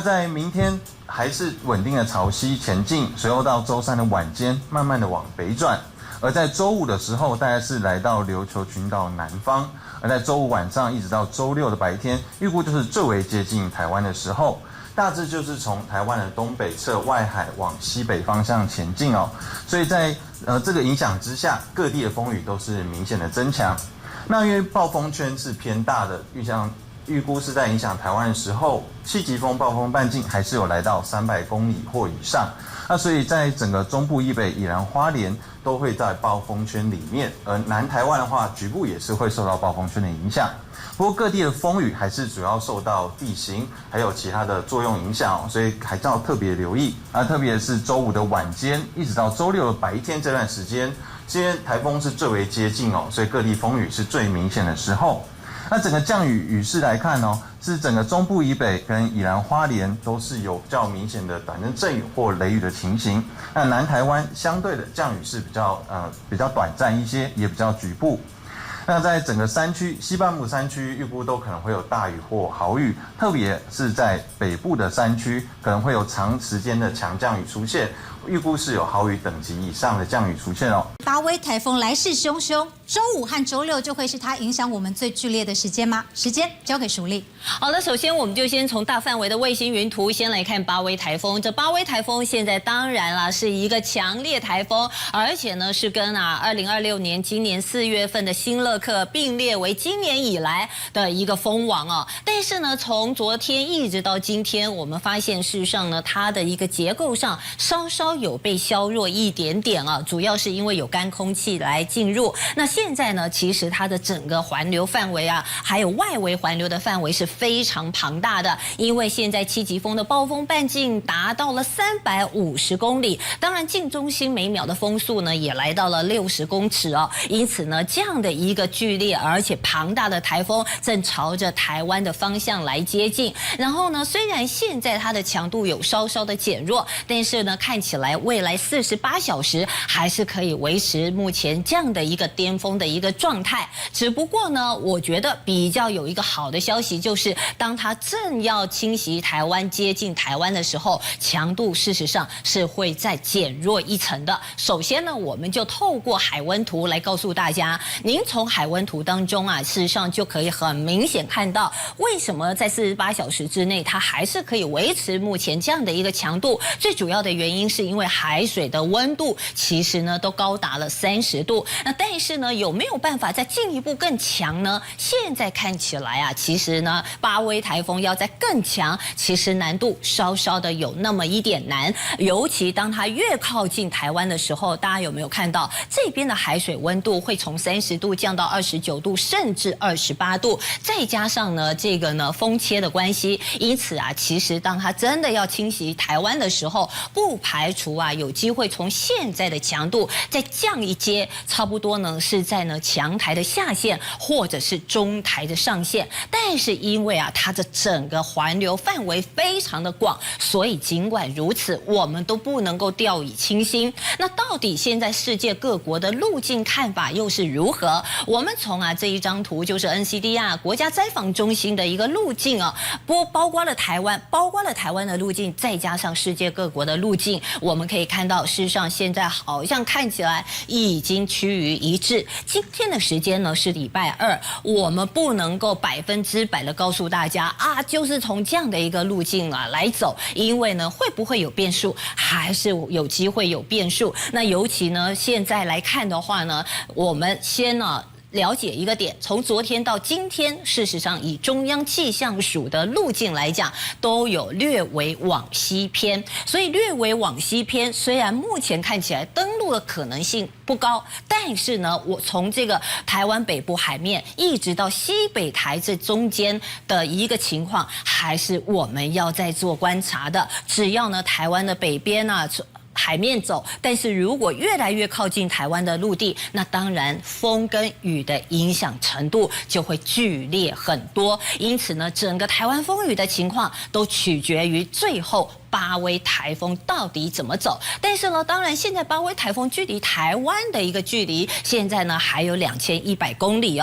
在明天还是稳定的朝西前进，随后到周三的晚间，慢慢的往北转。而在周五的时候，大概是来到琉球群岛南方；而在周五晚上一直到周六的白天，预估就是最为接近台湾的时候。大致就是从台湾的东北侧外海往西北方向前进哦。所以在这个影响之下，各地的风雨都是明显的增强。那因为暴风圈是偏大的，预估是在影响台湾的时候，7级风暴风半径还是有来到300公里或以上。那所以在整个中部以北、宜兰花莲都会在暴风圈里面，而南台湾的话，局部也是会受到暴风圈的影响。不过各地的风雨还是主要受到地形还有其他的作用影响，所以还是要特别留意。特别是周五的晚间一直到周六的白天这段时间，今天台风是最为接近哦，所以各地风雨是最明显的时候。那整个降雨雨势来看哦，是整个中部以北跟宜兰花莲都是有比较明显的短阵雨或雷雨的情形。那南台湾相对的降雨是比较短暂一些，也比较局部。那在整个山区，西半部山区预估都可能会有大雨或豪雨，特别是在北部的山区，可能会有长时间的强降雨出现，预估是有豪雨等级以上的降雨出现哦。巴威台风来势汹汹，周五和周六就会是它影响我们最剧烈的时间吗？时间交给淑丽。好了，首先我们就先从大范围的卫星云图先来看巴威台风。这巴威台风现在当然啦是一个强烈台风，而且呢是跟2026年今年4月份的新乐克并列为今年以来的一个风王哦。但是呢，从昨天一直到今天，我们发现事实上呢，它的一个结构上稍稍有被削弱一点点啊，主要是因为有干空气来进入。那现在呢，其实它的整个环流范围还有外围环流的范围是非常庞大的，因为现在7级风的暴风半径达到了350公里，当然近中心每秒的风速呢也来到了60公尺哦。因此呢，这样的一个剧烈而且庞大的台风正朝着台湾的方向来接近。然后呢，虽然现在它的强度有稍稍的减弱，但是呢，看起来未来48小时还是可以维持目前这样的一个巅峰的一个状态。只不过呢，我觉得比较有一个好的消息，就是当它正要侵袭台湾、接近台湾的时候，强度事实上是会再减弱一层的。首先呢，我们就透过海温图来告诉大家，您从海温图当中事实上就可以很明显看到，为什么在48小时之内它还是可以维持目前这样的一个强度。最主要的原因是因为海水的温度其实呢都高达了30度。那但是呢，有没有办法再进一步更强呢？现在看起来其实呢，巴威台风要再更强，其实难度稍稍的有那么一点难。尤其当它越靠近台湾的时候，大家有没有看到这边的海水温度会从30度降到29度，甚至28度？再加上呢，这个呢风切的关系，因此其实当它真的要侵袭台湾的时候，不排除有机会从现在的强度再降一阶，差不多呢是在强台的下限或者是中台的上限。但是因为它的整个环流范围非常的广，所以尽管如此，我们都不能够掉以轻心。那到底现在世界各国的路径看法又是如何？我们从这一张图就是 NCDR 国家灾防中心的一个路径包括了台湾的路径，再加上世界各国的路径，我们可以看到，事实上现在好像看起来已经趋于一致。今天的时间呢是礼拜2，我们不能够100%的告诉大家就是从这样的一个路径来走，因为呢会不会有变数，还是有机会有变数。那尤其呢现在来看的话呢，我们先了解一个点，从昨天到今天，事实上以中央气象署的路径来讲，都有略微往西偏。所以略微往西偏，虽然目前看起来登陆的可能性不高，但是呢，我从这个台湾北部海面一直到西北台这中间的一个情况，还是我们要再做观察的。只要呢台湾的北边海面走，但是如果越来越靠近台湾的陆地，那当然风跟雨的影响程度就会剧烈很多。因此呢，整个台湾风雨的情况都取决于最后巴威台风到底怎么走。但是呢，当然现在巴威台风距离台湾的一个距离，现在呢还有2100公里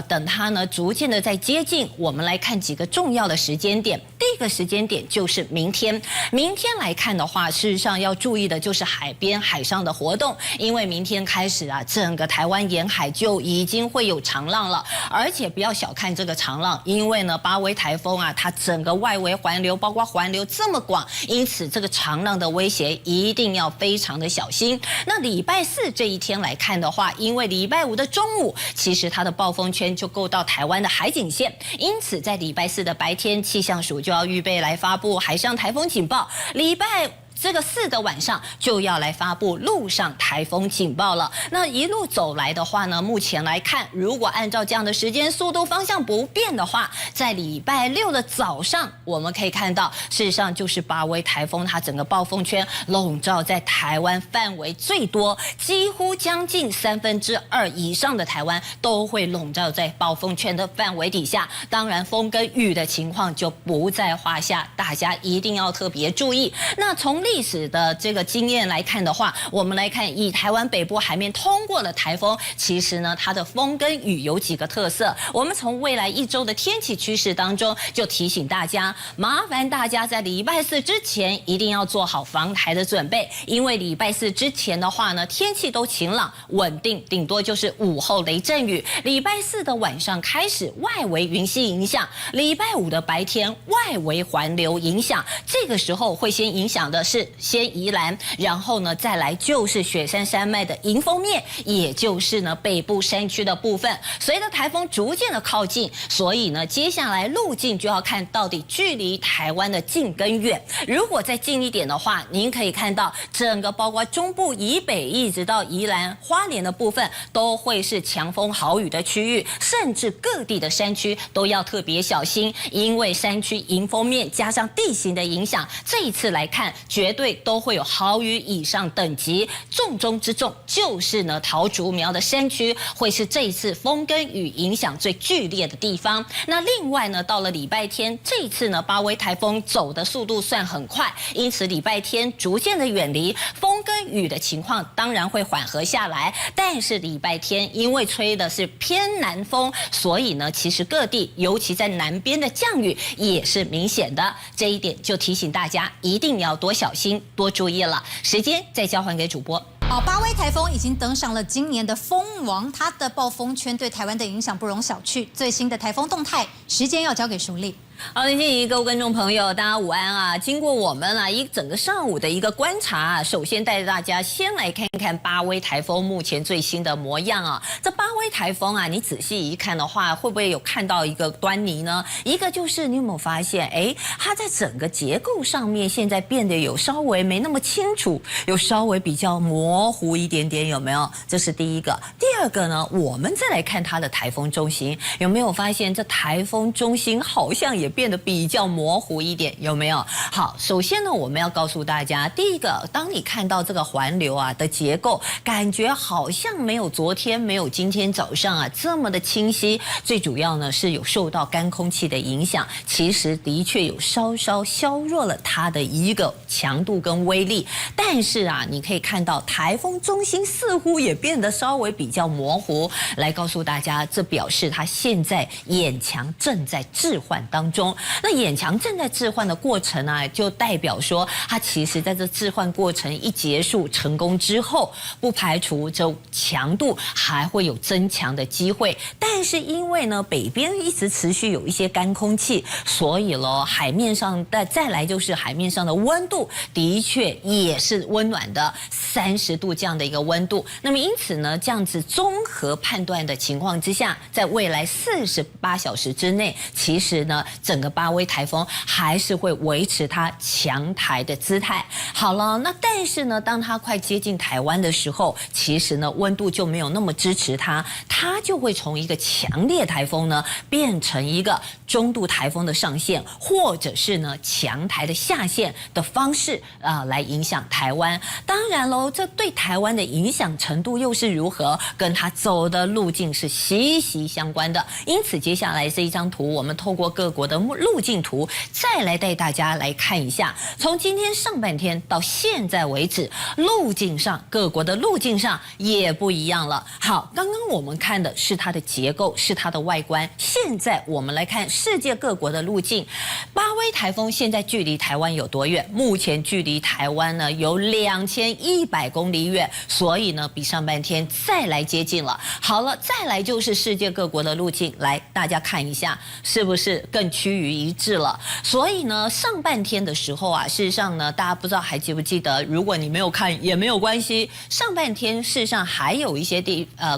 等它呢逐渐的在接近，我们来看几个重要的时间点。第个时间点就是明天。明天来看的话，事实上要注意的就是海边海上的活动，因为明天开始啊，整个台湾沿海就已经会有长浪了，而且不要小看这个长浪，因为呢巴威台风啊，它整个外围环流包括环流这么广，因此这个长浪的威胁一定要非常的小心。那礼拜四这一天来看的话，因为礼拜五的中午，其实它的暴风圈就够到台湾的海警线，因此在礼拜四的白天，气象署就要预备来发布海上台风警报。礼拜这个4的晚上就要来发布陆上台风警报了。那一路走来的话呢，目前来看，如果按照这样的时间速度方向不变的话，在礼拜6的早上，我们可以看到，事实上就是巴威台风它整个暴风圈笼罩在台湾范围最多，几乎将近2/3以上的台湾都会笼罩在暴风圈的范围底下。当然，风跟雨的情况就不在话下，大家一定要特别注意。那从历史的这个经验来看的话，我们来看以台湾北部海面通过的台风，其实呢它的风跟雨有几个特色。我们从未来1周的天气趋势当中就提醒大家，麻烦大家在礼拜4之前一定要做好防台的准备，因为礼拜4之前的话呢，天气都晴朗稳定，顶多就是午后雷阵雨。礼拜4的晚上开始外围云系影响，礼拜5的白天外围环流影响，这个时候会先影响的是先宜兰，然后呢再来就是雪山山脉的迎风面，也就是呢北部山区的部分。随着台风逐渐的靠近，所以呢接下来路径就要看到底距离台湾的近跟远。如果再近一点的话，您可以看到整个包括中部以北一直到宜兰花莲的部分都会是强风豪雨的区域，甚至各地的山区都要特别小心，因为山区迎风面加上地形的影响，这一次来看绝对都会有豪雨以上等级。重中之重就是呢桃竹苗的山区会是这一次风跟雨影响最剧烈的地方。那另外呢，到了礼拜天，这一次呢巴威台风走的速度算很快，因此礼拜天逐渐的远离，风跟雨的情况当然会缓和下来。但是礼拜天因为吹的是偏南风，所以呢其实各地尤其在南边的降雨也是明显的，这一点就提醒大家一定要多小心多注意了。时间再交还给主播。巴威台风已经登上了今年的风王，它的暴风圈对台湾的影响不容小觑。最新的台风动态，时间要交给淑丽。好，林心怡，各位观众朋友，大家午安啊！经过我们啊一整个上午的一个观察，首先带着大家先来看看巴威台风目前最新的模样啊。这巴威台风啊，你仔细一看的话，会不会有看到一个端倪呢？一个就是你有没有发现，它在整个结构上面现在变得有稍微没那么清楚，有稍微比较模糊一点点，有没有？这是第一个。第二个呢，我们再来看它的台风中心，有没有发现这台风中心好像也变得比较模糊一点，有没有？好，首先呢，我们要告诉大家，第一个，当你看到这个环流啊的结构，感觉好像没有昨天、没有今天早上啊这么的清晰，最主要呢是有受到干空气的影响，其实的确有稍稍削弱了它的一个强度跟威力，但是啊，你可以看到台风中心似乎也变得稍微比较模糊，来告诉大家，这表示它现在眼强正在置换当中。那眼强正在置换的过程啊，就代表说它其实在这置换过程一结束成功之后，不排除这强度还会有增强的机会。但是因为呢北边一直持续有一些干空气，所以咯海面上再来就是海面上的温度的确也是温暖的30度这样的一个温度。那么因此呢，这样子综合判断的情况之下，在未来48小时之内，其实呢整个巴威台风还是会维持它强台的姿态。好了，那但是呢，当它快接近台湾的时候，其实呢温度就没有那么支持它，它就会从一个强烈台风呢变成一个中度台风的上限，或者是呢强台的下限的方式来影响台湾。当然喽，这对台湾的影响程度又是如何，跟它走的路径是息息相关的。因此接下来这一张图，我们透过各国的路径图，再来带大家来看一下，从今天上半天到现在为止，路径上各国的路径上也不一样了。好，刚刚我们看的是它的结构，是它的外观，现在我们来看世界各国的路径。巴威台风现在距离台湾有多远？目前距离台湾呢有2100公里远，所以呢比上半天再来接近了。好了，再来就是世界各国的路径，来大家看一下，是不是更趋于一致了？所以呢，上半天的时候啊，事实上呢，大家不知道还记不记得？如果你没有看也没有关系。上半天事实上还有一些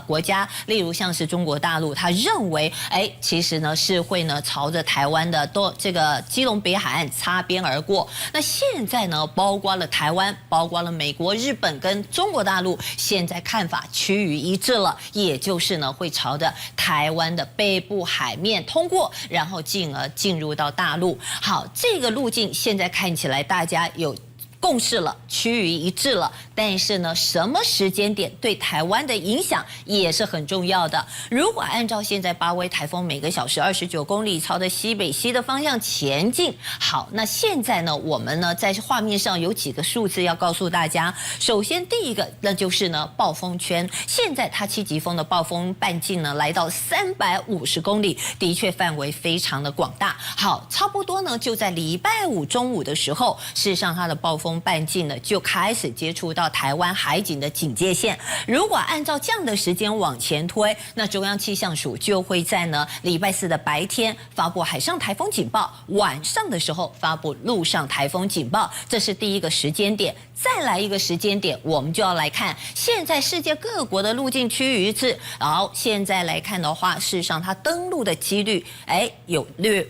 国家，例如像是中国大陆，他认为，其实呢是会呢朝着台湾的这个基隆北海岸擦边而过。那现在呢，包括了台湾，包括了美国、日本跟中国大陆，现在看法趋于一致了，也就是呢会朝着台湾的北部海面通过，然后进而进入到大陆。好，这个路径现在看起来大家有共识了，趋于一致了。但是呢，什么时间点对台湾的影响也是很重要的。如果按照现在巴威台风每个小时29公里，朝着西北西的方向前进，好，那现在呢，我们呢在画面上有几个数字要告诉大家。首先，第一个那就是呢暴风圈，现在它7级风的暴风半径呢来到350公里，的确范围非常的广大。好，差不多呢就在礼拜五中午的时候，事实上它的暴风半径呢就开始接触到台湾海警的警戒线。如果按照这样的时间往前推，那中央气象署就会在呢礼拜四的白天发布海上台风警报，晚上的时候发布陆上台风警报，这是第一个时间点。再来一个时间点，我们就要来看现在世界各国的路径趋于一致。好，现在来看的话，事实上它登陆的几率，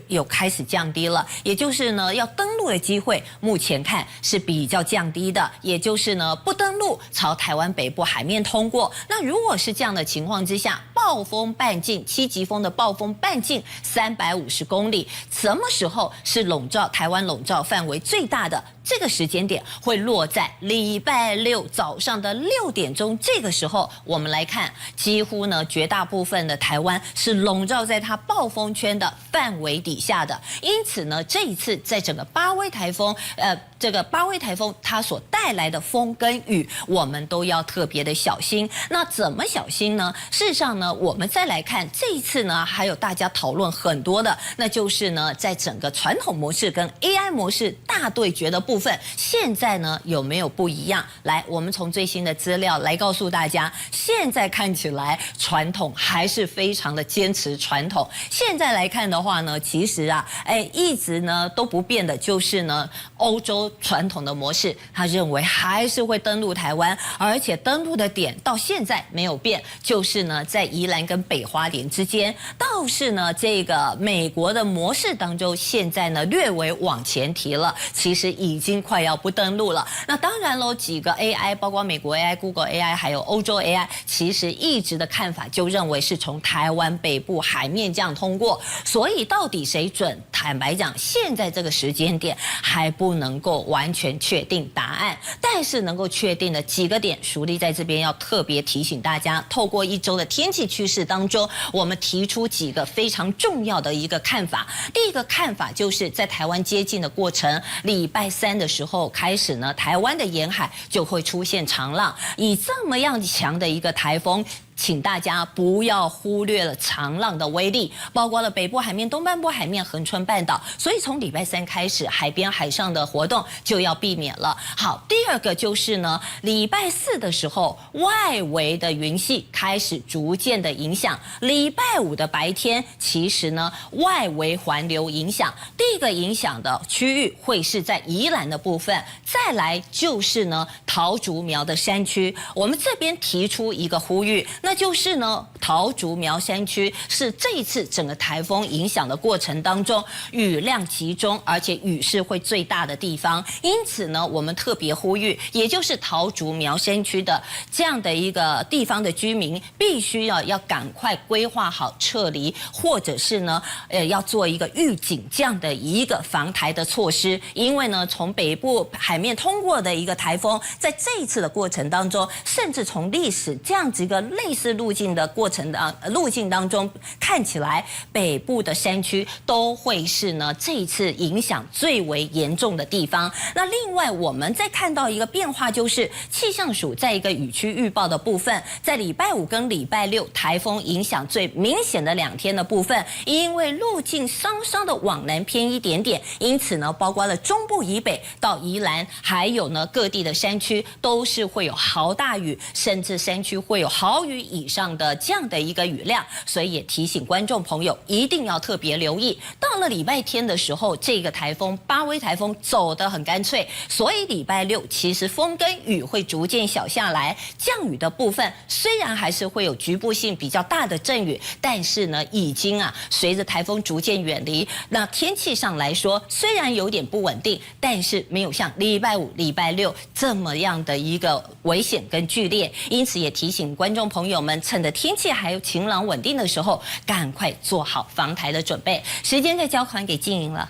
有开始降低了，也就是呢要登陆的机会，目前看是比较降低的，也就是呢不登陆，朝台湾北部海面通过。那如果是这样的情况之下，暴风半径7级风的暴风半径350公里，什么时候是台湾笼罩范围最大的？这个时间点会落在礼拜六早上的6点钟，这个时候我们来看，几乎呢绝大部分的台湾是笼罩在它暴风圈的范围底下的。因此呢，这一次在整个巴威台风，这个巴威台风它所带来的风跟雨，我们都要特别的小心。那怎么小心呢？事实上呢，我们再来看这一次呢，还有大家讨论很多的，那就是呢，在整个传统模式跟 AI 模式大对决的部分，现在呢有没有不一样？来，我们从最新的资料来告诉大家，现在看起来传统还是非常的坚持传统。现在来看的话呢，其实啊，一直呢都不变的就是呢，欧洲传统的模式，他认为还是会登陆台湾，而且登陆的点到现在没有变，就是呢在宜兰跟北花莲之间。倒是呢这个美国的模式当中，现在呢略微往前提了，其实已经快要不登陆了。那当然喽，几个 AI， 包括美国 AI、Google AI， 还有欧洲 AI， 其实一直的看法就认为是从台湾北部海面这样通过。所以到底谁准？坦白讲，现在这个时间点还不能够完全确定答案，但是能够确定的几个点，淑丽在这边要特别提醒大家，透过1周的天气趋势当中，我们提出几个非常重要的一个看法。第一个看法就是在台湾接近的过程，礼拜3的时候开始呢，台湾的沿海就会出现长浪，以这么样强的一个台风，请大家不要忽略了长浪的威力，包括了北部海面、东半部海面、恒春半岛。所以从礼拜3开始，海边海上的活动就要避免了。好，第二个就是呢，礼拜4的时候，外围的云系开始逐渐的影响。礼拜5的白天，其实呢，外围环流影响，第一个影响的区域会是在宜兰的部分，再来就是呢桃竹苗的山区。我们这边提出一个呼吁，那就是呢，桃竹苗山区是这一次整个台风影响的过程当中雨量集中，而且雨势会最大的地方。因此呢，我们特别呼吁，也就是桃竹苗山区的这样的一个地方的居民，必须要赶快规划好撤离，或者是呢，要做一个预警这样的一个防台的措施。因为呢，从北部海面通过的一个台风，在这一次的过程当中，甚至从历史这样子一个类类似路径的路径当中，看起来北部的山区都会是呢这一次影响最为严重的地方。那另外我们再看到一个变化，就是气象署在一个雨区预报的部分，在礼拜5跟礼拜6台风影响最明显的2天的部分，因为路径稍稍的往南偏一点点，因此呢，包括了中部以北到宜兰，还有呢各地的山区都是会有豪大雨，甚至山区会有豪雨以上的这样的一个雨量，所以也提醒观众朋友一定要特别留意。到了礼拜天的时候，这个台风巴威台风走得很干脆，所以礼拜6其实风跟雨会逐渐小下来，降雨的部分虽然还是会有局部性比较大的阵雨，但是呢已经随着台风逐渐远离，那天气上来说虽然有点不稳定，但是没有像礼拜5、礼拜6这么样的一个危险跟剧烈，因此也提醒观众朋友们，趁着天气还有晴朗稳定的时候，赶快做好防台的准备。时间再交还给静莹了。